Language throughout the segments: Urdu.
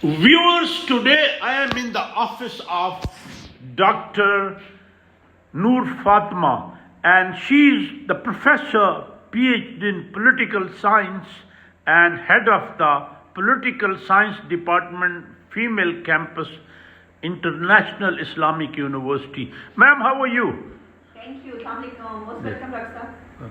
Viewers, today I am in the office of Dr. Noor Fatma, and she's the professor, PhD in political science, and head of the political science department, female campus, International Islamic University. Ma'am, how are you? Thank you. Assalamu alaikum. Most welcome, Dr. Sir.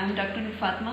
I'm Dr. Noor Fatma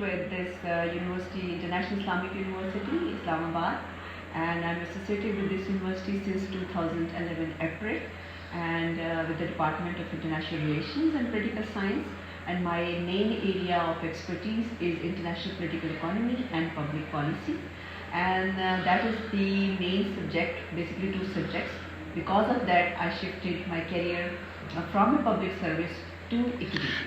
with this university, International Islamic University, Islamabad, and I'm associated with this university since 2011 April, and with the Department of International Relations and Political Science, and my main area of expertise is international political economy and public policy, and that is the main subject, basically 2 subjects. Because of that I shifted my career from a public service to academia.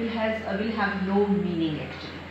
will have no meaning actually.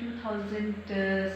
2000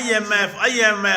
IMF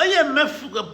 IMF,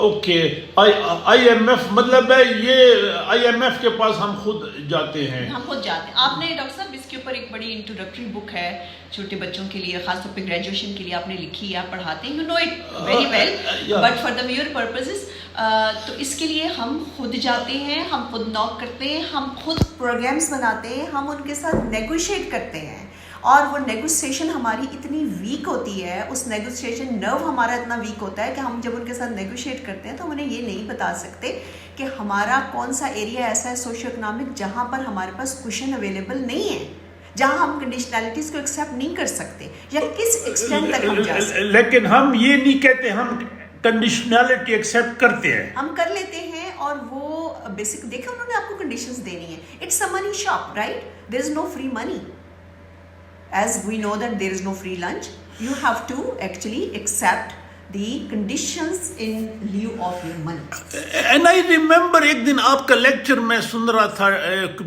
okay I M F مطلب ہے یہ آئی ایم ایف کے پاس ہم خود جاتے ہیں. ہم خود جاتے ہیں. آپ نے ڈاکٹر صاحب اس کے اوپر ایک بڑی انٹروڈکٹری بک ہے چھوٹے بچوں کے لیے, خاص طور پہ گریجویشن کے لیے آپ نے لکھی ہے, آپ پڑھاتے ہیں, you know it very well, but for the viewer purposes. تو اس کے لیے ہم خود جاتے ہیں, ہم خود ناک کرتے ہیں, ہم خود پروگرامس بناتے ہیں, ہم ان کے ساتھ نیگوشیٹ کرتے ہیں, اور وہ نیگوسیشن ہماری اتنی ویک ہوتی ہے, اس نیگوسیشن نرو ہمارا اتنا ویک ہوتا ہے کہ ہم جب ان کے ساتھ نیگوشیٹ کرتے ہیں تو ہم انہیں یہ نہیں بتا سکتے کہ ہمارا کون سا ایریا ایسا ہے سوشو اکنامک جہاں پر ہمارے پاس کوشن اویلیبل نہیں ہے, جہاں ہم کنڈیشنلٹیز کو ایکسیپٹ نہیں کر سکتے, یا کس ایکسٹینٹ تک ہم جا سکتے. لیکن ہم یہ نہیں کہتے ہم کنڈیشنلٹی ایکسیپٹ کرتے ہیں, ہم کر لیتے ہیں, اور وہ بیسک دیکھیں انہوں نے آپ کو کنڈیشنز دینی ہے. It's a money shop, right, there is no free money. As we know that there is no free lunch, you have to actually accept the conditions in lieu of your money. And I remember ایک دن آپ کا لیکچر میں سن رہا تھا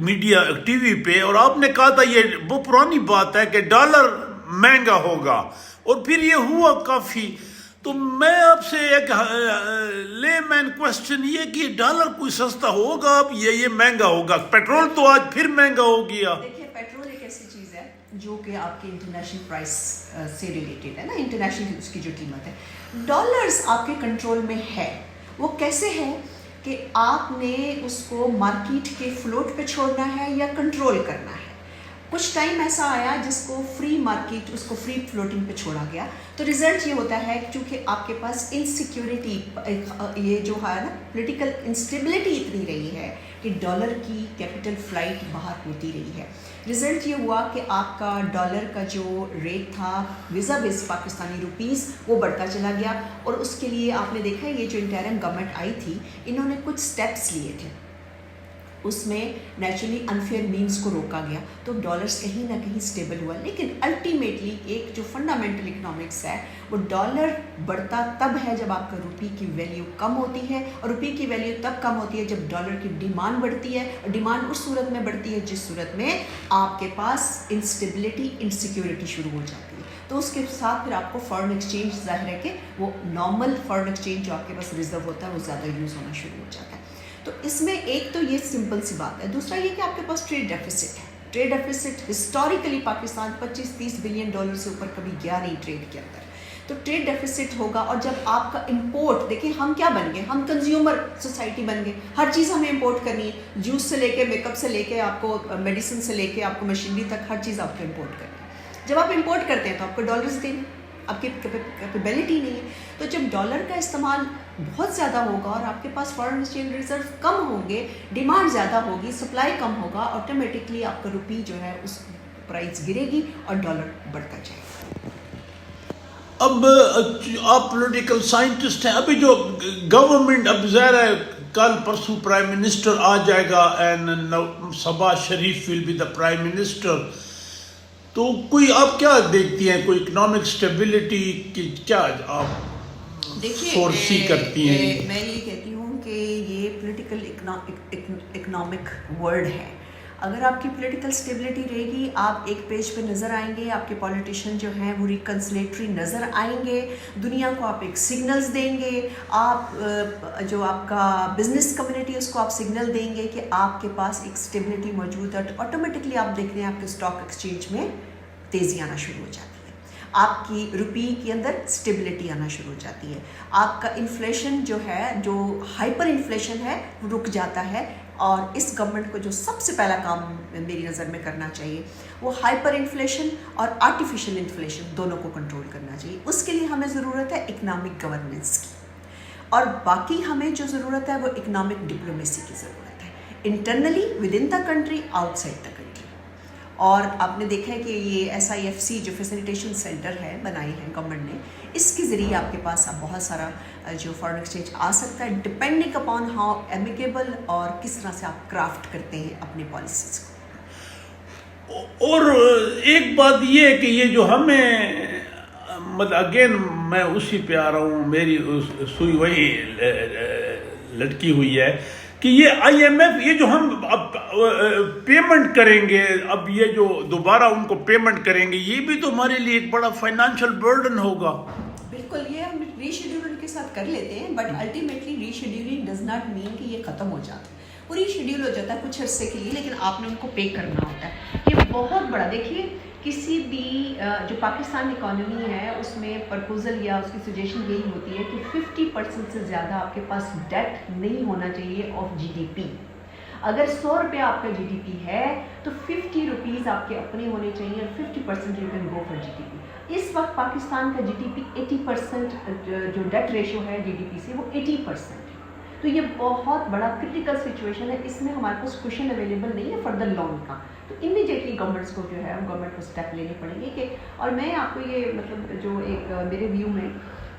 میڈیا ٹی وی پہ, اور آپ نے کہا تھا یہ وہ پرانی بات ہے کہ ڈالر مہنگا ہوگا, اور پھر یہ ہوا کافی. تو میں آپ سے ایک لے مین کوشچن یہ کہ ڈالر کوئی سستا ہوگا اب یہ مہنگا ہوگا, پیٹرول تو آج پھر مہنگا ہو گیا. دیکھیے پیٹرول ایک ایسی چیز ہے جو کہ آپ کے انٹرنیشنل پرائس سے ریلیٹڈ ہے نا, انٹرنیشنل اس کی جو قیمت ہے. ڈالرز آپ کے کنٹرول میں ہے. وہ کیسے ہے کہ آپ نے اس کو مارکیٹ کے فلوٹ پہ چھوڑنا ہے یا کنٹرول کرنا ہے. کچھ ٹائم ایسا آیا جس کو فری مارکیٹ, اس کو فری فلوٹنگ پہ چھوڑا گیا, تو ریزلٹ یہ ہوتا ہے چونکہ آپ کے پاس انسیکیورٹی, یہ جو ہے نا پولیٹیکل انسٹیبلٹی اتنی رہی ہے کہ ڈالر کی کیپٹل فلائٹ باہر ہوتی رہی ہے. رزلٹ یہ ہوا کہ آپ کا ڈالر کا جو ریٹ تھا ویزا بیس پاکستانی روپیز وہ بڑھتا چلا گیا, اور اس کے لیے آپ نے دیکھا یہ جو انٹرم گورنمنٹ آئی تھی انہوں نے کچھ سٹیپس لیے تھے, اس میں نیچرلی انفیئر مینس کو روکا گیا, تو ڈالرز کہیں نہ کہیں سٹیبل ہوا. لیکن الٹیمیٹلی ایک جو فنڈامنٹل اکنامکس ہے وہ ڈالر بڑھتا تب ہے جب آپ کا روپی کی ویلیو کم ہوتی ہے, اور روپی کی ویلیو تب کم ہوتی ہے جب ڈالر کی ڈیمانڈ بڑھتی ہے, اور ڈیمانڈ اس صورت میں بڑھتی ہے جس صورت میں آپ کے پاس انسٹیبلٹی, انسیکیورٹی شروع ہو جاتی ہے. تو اس کے ساتھ پھر آپ کو فارن ایکسچینج, ظاہر ہے کہ وہ نارمل فارن ایکسچینج جو آپ کے پاس ریزرو ہوتا ہے وہ زیادہ یوز ہونا شروع ہو جاتا ہے. تو اس میں ایک تو یہ سمپل سی بات ہے. دوسرا یہ کہ آپ کے پاس ٹریڈ ڈیفیسٹ ہے. Trade deficit historically Pakistan 25-30 billion dollar سے اوپر کبھی گیا نہیں ٹریڈ کے اندر. تو ٹریڈ ڈیفیسٹ ہوگا, اور جب آپ کا امپورٹ, دیکھیں ہم کیا بن گئے, ہم کنزیومر سوسائٹی بن گئے, ہر چیز ہمیں امپورٹ کرنی ہے, جوس سے لے کے میک اپ سے لے کے آپ کو میڈیسن سے لے کے آپ کو مشینری تک ہر چیز آپ کو امپورٹ کرنی ہے. جب آپ امپورٹ کرتے ہیں تو آپ کو ڈالرز دینے, آپ کی کیپیبلٹی نہیں ہے. تو جب ڈالر کا استعمال بہت زیادہ ہوگا اور آپ کے پاس فارن ایکسچینج ریزرو کم ہوں گے, ڈیمانڈ زیادہ ہوگی, سپلائی کم ہوگا, آٹومیٹکلی آپ کا روپی جو ہے اس پرائز گرے گی اور ڈالر بڑھتا جائے گا. اب آپ پولیٹیکل سائنٹسٹ ہیں, ابھی جو گورنمنٹ, اب ظاہر ہے کل پرسوں پرائم منسٹر آ جائے گا, and Shehbaz Sharif will be the prime minister. تو کوئی آپ کیا دیکھتی ہیں, کوئی اکنامک اسٹیبلٹی کی کیا آپ فورسی کرتی ہیں؟ میں یہ کہتی ہوں کہ یہ پولیٹیکل اکنامک ورڈ ہے. اگر آپ کی پولیٹیکل اسٹیبلٹی رہے گی, آپ ایک پیج پہ نظر آئیں گے, آپ کے پولیٹیشین جو ہیں وہ ریکنسلیٹری نظر آئیں گے, دنیا کو آپ ایک سگنلز دیں گے, آپ جو آپ کا بزنس کمیونٹی اس کو آپ سگنل دیں گے کہ آپ کے پاس ایک اسٹیبلٹی موجود ہے. آٹومیٹکلی آپ دیکھ رہے ہیں آپ کے اسٹاک ایکسچینج میں تیزی آنا شروع ہو جاتی ہے, آپ کی روپی کے اندر اسٹیبلٹی آنا شروع ہو جاتی ہے, آپ کا انفلیشن جو ہے, جو ہائپر انفلیشن ہے وہ رک جاتا ہے. اور اس گورنمنٹ کو جو سب سے پہلا کام میری نظر میں کرنا چاہیے وہ ہائپر انفلیشن اور آرٹیفیشل انفلیشن دونوں کو کنٹرول کرنا چاہیے. اس کے لیے ہمیں ضرورت ہے اکنامک گورننس کی, اور باقی ہمیں جو ضرورت ہے وہ اکنامک ڈپلومیسی کی ضرورت ہے, internally with in the country, out side the country. اور آپ نے دیکھا ہے کہ یہ SIFC جو فیسیلیٹیشن سینٹر ہے بنائی ہے گورنمنٹ نے, اس کے ذریعے آپ کے پاس اب بہت سارا جو فارن ایکسچینج آ سکتا ہے, ڈپینڈنگ اپان ہاؤ ایمیکیبل اور کس طرح سے آپ کرافٹ کرتے ہیں اپنی پالیسیز کو. اور ایک بات یہ ہے کہ یہ جو ہمیں, مطلب اگین میں اسی پہ آ رہا ہوں, میری سوئی وہی لٹکی ہوئی ہے کہ یہ IMF, یہ جو ہم اب پیمنٹ کریں گے, اب یہ جو دوبارہ ان کو پیمنٹ کریں گے, یہ بھی تو ہمارے لیے ایک بڑا فائنانشیل برڈن ہوگا. بالکل, یہ ہم ری شیڈول کے ساتھ کر لیتے ہیں, but ultimately rescheduling does not mean کہ یہ ختم ہو جاتا ہے. وہ ری شیڈیول ہو جاتا ہے کچھ عرصے کے لیے, لیکن آپ نے ان کو پے کرنا ہوتا ہے. یہ بہت بڑا, دیکھیے کسی بھی جو پاکستان اکانومی ہے اس میں پرپوزل یا اس کی سجیشن یہی ہوتی ہے کہ 50% سے زیادہ آپ کے پاس ڈیٹ نہیں ہونا چاہیے آف جی ڈی پی. اگر 100 روپیہ آپ کا جی ڈی پی ہے تو 50 روپیز آپ کے اپنے ہونے چاہیے اور 50% you can go for G D P. اس وقت پاکستان کا جی ڈی پی 80% جو ڈیٹ ریشو ہے جی ڈی پی سے وہ 80%. تو یہ بہت بڑا کرٹیکل سچویشن ہے, اس میں ہمارے پاس کوشن اویلیبل نہیں ہے فردر لانگ کا. تو امیڈیٹلی گورنمنٹس کو جو ہے گورنمنٹ کو اسٹیپ لینے پڑیں گے کہ, اور میں آپ کو یہ مطلب جو ایک میرے ویو میں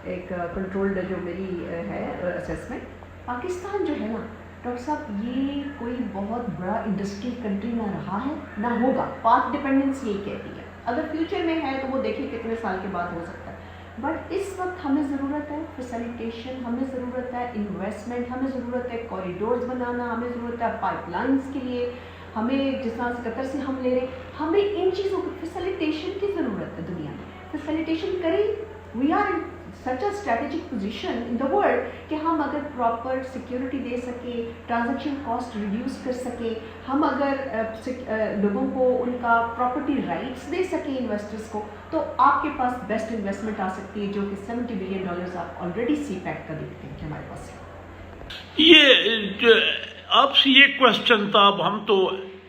ایک کنٹرولڈ جو میری ہے اسیسمنٹ, پاکستان جو ہے نا ڈاکٹر صاحب یہ کوئی بہت بڑا انڈسٹریل کنٹری نہ رہا ہے نہ ہوگا. پاک ڈپینڈنس یہی کہتی ہے, اگر فیوچر میں ہے تو وہ دیکھیں کتنے سال کے بعد ہو سکتا ہے. بٹ اس وقت ہمیں ضرورت ہے فیسیلیٹیشن, ہمیں ضرورت ہے انویسٹمنٹ, ہمیں ضرورت ہے کوریڈورز بنانا, ہمیں ضرورت ہے پائپ لائنس کے لیے, ہمیں جس طرح سے قطر سے ہم لے رہے ہیں, ہمیں ان چیزوں کی فیسیلیٹیشن کی ضرورت ہے. دنیا میں فیسیلیٹیشن کریں. We are in such a strategic position in the world کہ ہم اگر پراپر سیکیورٹی دے سکیں, ٹرانزیکشن کاسٹ ریڈیوس کر سکیں, ہم اگر لوگوں کو ان کا پراپرٹی رائٹس دے سکیں انویسٹرس کو, تو آپ کے پاس بیسٹ انویسٹمنٹ آ سکتی ہے جو کہ $70 بلین آپ آلریڈی سی پیک کا دیکھتے ہیں کہ ہمارے پاس ہے. یہ آپ سے یہ کوشچن تھا, اب ہم تو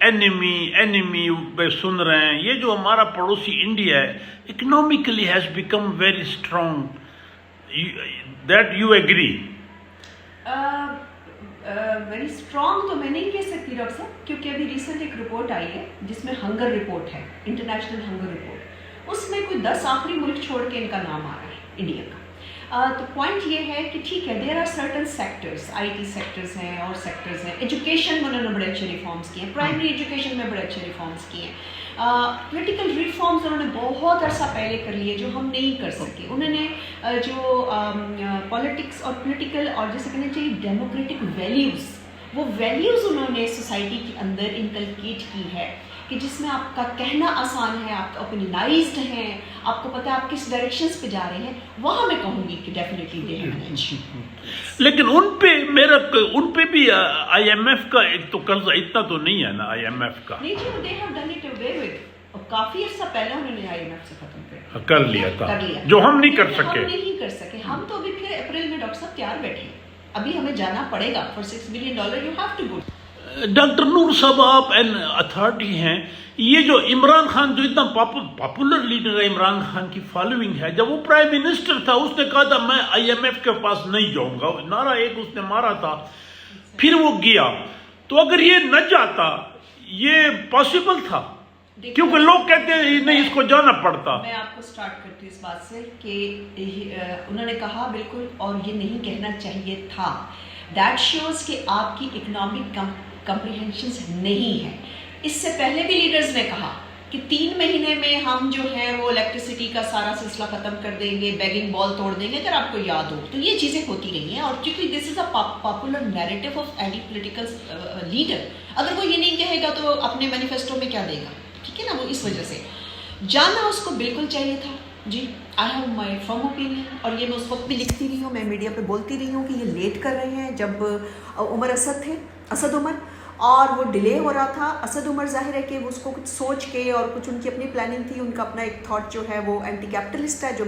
اینیمی پہ سن رہے ہیں. یہ جو ہمارا پڑوسی انڈیا ہے economically has become very strong, that you agree? Very strong تو میں نہیں کہہ سکتی ڈاکٹر صاحب, کیونکہ ابھی ریسنٹ ایک رپورٹ آئی ہے جس میں ہنگر رپورٹ ہے, انٹرنیشنل ہنگر رپورٹ, اس میں کوئی 10 آخری ملک چھوڑ کے ان کا نام آ رہا ہے انڈیا کا. تو پوائنٹ یہ ہے کہ ٹھیک ہے there are certain sectors, I T sectors ہیں اور سیکٹرز ہیں, ایجوکیشن میں انہوں نے بڑے اچھے ریفارمس کیے ہیں, پرائمری ایجوکیشن میں بڑے اچھے ریفارمس کیے ہیں. پولیٹیکل ریفارمز انہوں نے بہت عرصہ پہلے کر لیے جو ہم نہیں کر سکے. انہوں نے جو پولیٹکس اور پولیٹیکل اور جیسے کہنا چاہیے ڈیموکریٹک ویلیوز, وہ ویلیوز انہوں نے سوسائٹی کے اندر انکلکیٹ کی ہے کہ جس میں آپ کا کہنا آسان ہے, آپ اوپنائزڈ ہیں, آپ کو پتہ ہے آپ کس ڈائریکشنز پہ جا رہے ہیں. وہاں میں کہوں گی کہ ڈیفینیٹلی دے ہیں مینیج. لیکن ان پہ بھی آئی ایم ایف کا ایک تو قرضہ اتنا تو نہیں ہے نا, آئی ایم ایف کا نہیں جی, they have done it away with, اور کافی عرصہ پہلے انہوں نے آئی ایم ایف سے ختم کر لیا تھا, جو ہم نہیں کر سکے. ہم نہیں کر سکے. ہم تو ابھی پھر اپریل میں ڈاکٹر صاحب تیار بیٹھے, ابھی ہمیں جانا پڑے گا for $6 billion. You have to go. Doctor Noor صاحب آپ این اتھارٹی ہیں, یہ جو عمران خان جو اتنا پاپولر لیڈر ہے, عمران خان کی فالوئنگ ہے, جب وہ پرائم منسٹر تھا اس نے کہا تھا میں آئی ایم ایف کے پاس نہیں جاؤں گا, نعرہ ایک اس نے مارا تھا, پھر وہ گیا. تو اگر یہ نہ جاتا یہ پاسبل تھا, کیونکہ لوگ کہتے ہیں نہیں اس کو جانا پڑتا. میں آپ کو سٹارٹ کرتی ہوں اس بات سے کہ انہوں نے کہا بالکل, اور یہ نہیں کہنا چاہیے تھا. دیٹ شوز کہ آپ کی اکنامک کمپریہنشنز نہیں ہے. اس سے پہلے بھی لیڈرز نے کہا کہ 3 مہینے میں ہم جو ہے وہ الیکٹریسٹی کا سارا سلسلہ ختم کر دیں گے, بیگنگ بال توڑ دیں گے, اگر آپ کو یاد ہو تو یہ چیزیں ہوتی رہی ہیں. اور چونکہ this is a popular narrative of any political leader, اگر وہ یہ نہیں کہے گا تو اپنے مینیفیسٹو میں کیا دے گا, ٹھیک ہے نا. وہ اس وجہ سے جانا اس کو بالکل چاہیے تھا. جی I have my firm opinion, اور یہ میں اس وقت بھی لکھتی رہی ہوں, میں میڈیا پہ بولتی رہی ہوں کہ یہ لیٹ کر رہے ہیں. جب عمر اسد تھے, اسد عمر, اور وہ ڈیلے ہو رہا تھا. اسد عمر ظاہر ہے کہ اس کو کچھ سوچ کے اور کچھ ان کی اپنی پلاننگ تھی, ان کا اپنا ایک تھاٹ جو ہے وہ اینٹی کیپٹلسٹ ہے, جو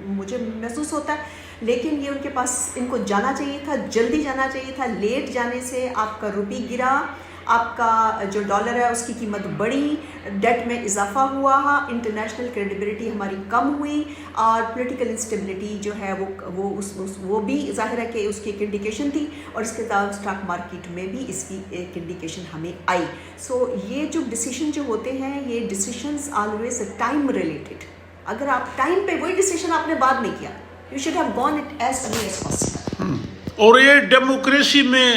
مجھے محسوس ہوتا ہے. لیکن یہ ان کے پاس, ان کو جانا چاہیے تھا, جلدی جانا چاہیے تھا. لیٹ جانے سے آپ کا روپی گرا, آپ کا جو ڈالر ہے اس کی قیمت بڑھی, ڈیٹ میں اضافہ ہوا, انٹرنیشنل کریڈیبلٹی ہماری کم ہوئی, اور پولیٹیکل انسٹیبلٹی جو ہے وہ بھی ظاہر ہے کہ اس کی ایک انڈیکیشن تھی, اور اس کے ساتھ اسٹاک مارکیٹ میں بھی اس کی ایک انڈیکیشن ہمیں آئی. سو یہ جو ڈیسیشن جو ہوتے ہیں, یہ ڈیسیشنز آلویز ٹائم ریلیٹڈ. اگر آپ ٹائم پہ وہی ڈیسیشن آپ نے بعد میں کیا, you should have gone it as early as possible. اور یہ ڈیموکریسی میں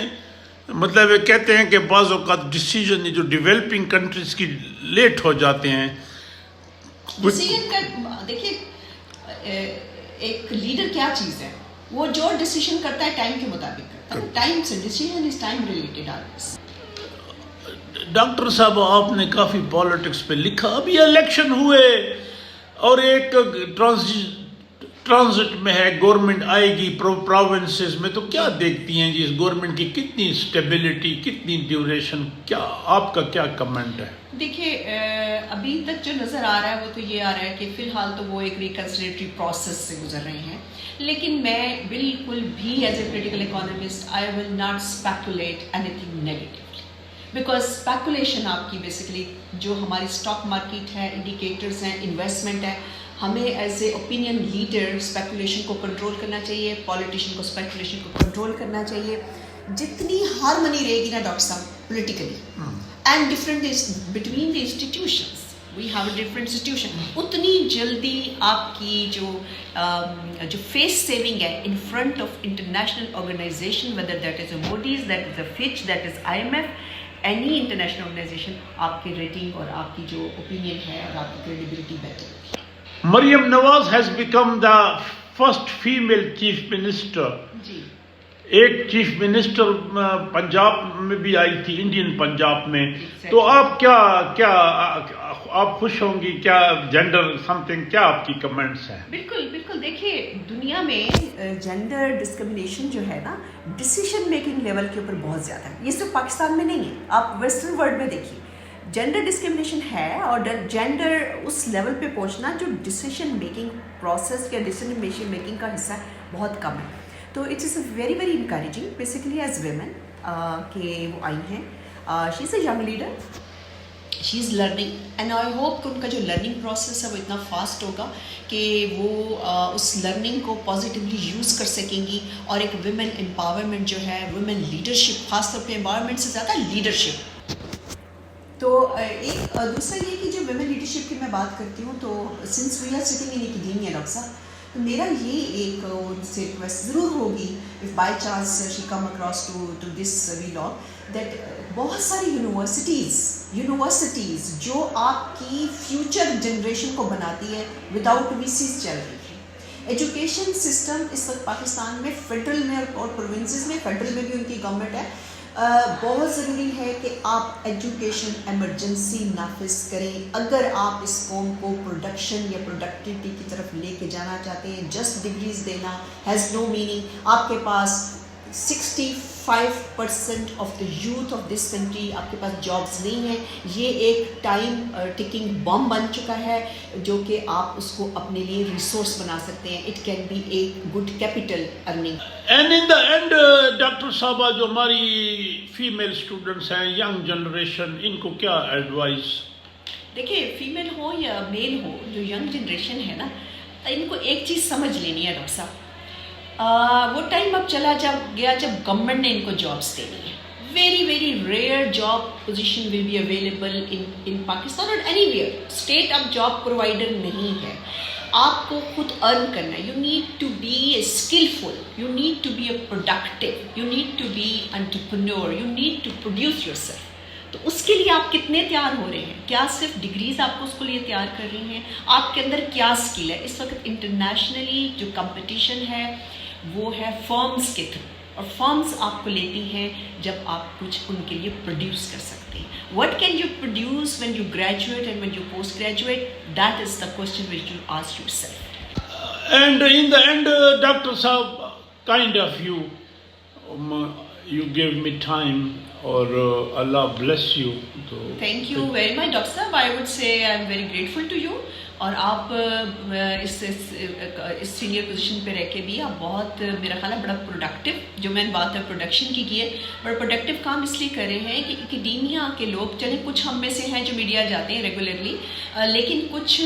مطلب کہتے ہیں کہ بعض اوقات ڈیسیجن جو ڈیولپنگ کنٹریز کی لیٹ ہو جاتے ہیں. ڈیسیجن کا دیکھیے ایک لیڈر کیا چیز ہے, وہ جو ڈیسیجن کرتا ہے ٹائم کے مطابق کرتا ہے. ٹائم سے decision is time related always. Doctor صاحب آپ نے کافی پالیٹکس پہ لکھا, ابھی الیکشن ہوئے اور ایک ٹرانزٹ میں ہے, گورنمنٹ آئے گی پروونسز میں, تو کیا دیکھتی ہیں جی اس گورنمنٹ کی کتنی اسٹیبلٹی, کتنی ڈیوریشن, کیا آپ کا کیا کمنٹ ہے؟ دیکھیے ابھی تک جو نظر آ رہا ہے وہ تو یہ آ رہا ہے کہ فی الحال تو وہ ایک ریکنسلیٹری پروسیس سے گزر رہے ہیں, لیکن میں بالکل بھی as a political economist I will not speculate any thing negatively, because speculation آپ کی بیسیکلی جو ہماری اسٹاک مارکیٹ ہے, انڈیکیٹرز ہیں, انویسٹمنٹ ہے, ہمیں as a opinion leader speculation کو کنٹرول کرنا چاہیے, پولیٹیشین کو اسپیکولیشن کو کنٹرول کرنا چاہیے. جتنی ہارمنی رہے گی نا ڈاکٹر صاحب politically and different between the institutions, we have a different institution, اتنی جلدی آپ کی جو فیس سیونگ ہے in front of international organization, whether that is a Moody's, that is a Fitch, that is IMF, any international organization, آپ کی ریٹنگ اور آپ کی جو اوپینین ہے اور آپ کی کریڈیبلٹی بیٹر ہوگی. Maryam Nawaz has become the first female chief minister. جی ایک چیف منسٹر پنجاب میں بھی آئی تھی, انڈین پنجاب میں, تو آپ کیا آپ خوش ہوں گی کیا, جینڈر سم تھنگ, کیا آپ کی کمنٹس ہیں؟ بالکل بالکل. دیکھیے دنیا میں جینڈر ڈسکرمنیشن جو ہے نا ڈسیشن میکنگ لیول کے اوپر بہت زیادہ ہے, یہ صرف پاکستان میں نہیں ہے, آپ ویسٹرن ورلڈ میں دیکھیے جینڈر ڈسکرمنیشن ہے, اور جینڈر اس لیول پہ پہنچنا جو ڈسیشن میکنگ پروسیس یا ڈسیشن میکنگ کا حصہ بہت کم ہے. تو it is a very very encouraging basically as women کہ وہ آئی ہیں. She is a young leader, she is learning, and I hope کہ ان کا جو لرننگ پروسیس ہے وہ اتنا فاسٹ ہوگا کہ وہ اس لرننگ کو پازیٹیولی یوز کر سکیں گی, اور ایک ویمن امپاورمنٹ جو ہے, ویمن لیڈرشپ, خاص طور پہ امپاورمنٹ سے زیادہ لیڈرشپ. تو ایک دوسرا یہ کہ جو ویمن لیڈرشپ کی میں بات کرتی ہوں, تو since we are sitting in academia doctor صاحب, تو میرا یہ ایک ان سے ریکویسٹ ضرور ہوگی, if by chance she come across to this vlog, that بہت ساری یونیورسٹیز جو آپ کی فیوچر جنریشن کو بناتی ہے وداؤٹ ویسیز چل رہی ہے. ایجوکیشن سسٹم اس وقت پاکستان میں فیڈرل میں اور پروونسز میں, فیڈرل میں بھی ان کی گورنمنٹ ہے, بہت ضروری ہے کہ آپ ایجوکیشن ایمرجنسی نافذ کریں اگر آپ اس قوم کو پروڈکشن یا پروڈکٹیوٹی کی طرف لے کے جانا چاہتے ہیں. جسٹ ڈگریز دینا ہیز نو میننگ. آپ کے پاس 65% of the youth of this country آپ کے پاس جابس نہیں ہیں. یہ ایک ٹائم ٹکنگ بم بن چکا ہے جو کہ آپ اس کو اپنے لیے ریسورس بنا سکتے ہیں. It can be a good capital earning. And in the end doctor صاحبہ, جو ہماری فیمیل اسٹوڈنٹس ہیں, ینگ جنریشن, ان کو کیا ایڈوائز؟ دیکھیے فیمیل ہو یا میل ہو, جو ینگ جنریشن ہے نا, ان کو ایک چیز سمجھ لینی ہے ڈاکٹر صاحب, وہ ٹائم اب چلا گیا جب گورنمنٹ نے ان کو جابس دینی ہے. Very very rare job position will be available in Pakistan اور اینی ویئر. اسٹیٹ اب جاب پرووائڈر نہیں ہے, آپ کو خود ارن کرنا ہے. You need to be a skillful, you need to be a productive, you need to be entrepreneur, you need to produce yourself. تو اس کے لیے آپ کتنے تیار ہو رہے ہیں؟ کیا صرف ڈگریز آپ کو اس کے لیے تیار کر رہی ہیں؟ آپ کے اندر کیا اسکل ہے؟ اس وقت انٹرنیشنلی جو کمپٹیشن ہے وہ ہے فرمز کے تھرو, اور فرمز آپ کو لیتی ہیں جب آپ کچھ ان کے لیے پروڈیوس کر سکتے ہیں. What can you produce when you graduate and when you post graduate? That is the question which you ask yourself. And in the end doctor صاحب, kind of you gave me time, اور اللہ bless you. Thank you very much Dr. Saab. I would say I am very grateful to you. اور آپ اس سینئر پوزیشن پہ رہ کے بھی آپ بہت, میرا خیال ہے بڑا پروڈکٹیو, جو میں نے بات ہے پروڈکشن کی ہے, بڑا پروڈکٹیو کام اس لیے کر رہے ہیں کہ اکیڈیمیا کے لوگ, چلیں کچھ ہم میں سے ہیں جو میڈیا جاتے ہیں ریگولرلی, لیکن کچھ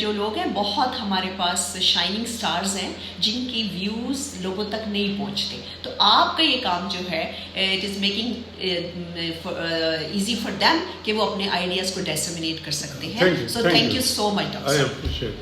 جو لوگ ہیں بہت ہمارے پاس شائننگ سٹارز ہیں جن کی ویوز لوگوں تک نہیں پہنچتے. تو آپ کا یہ کام جو ہے it is making easy for them کہ وہ اپنے آئیڈیاز کو ڈیسیمینیٹ کر سکتے ہیں. So thank you so much. I appreciate it.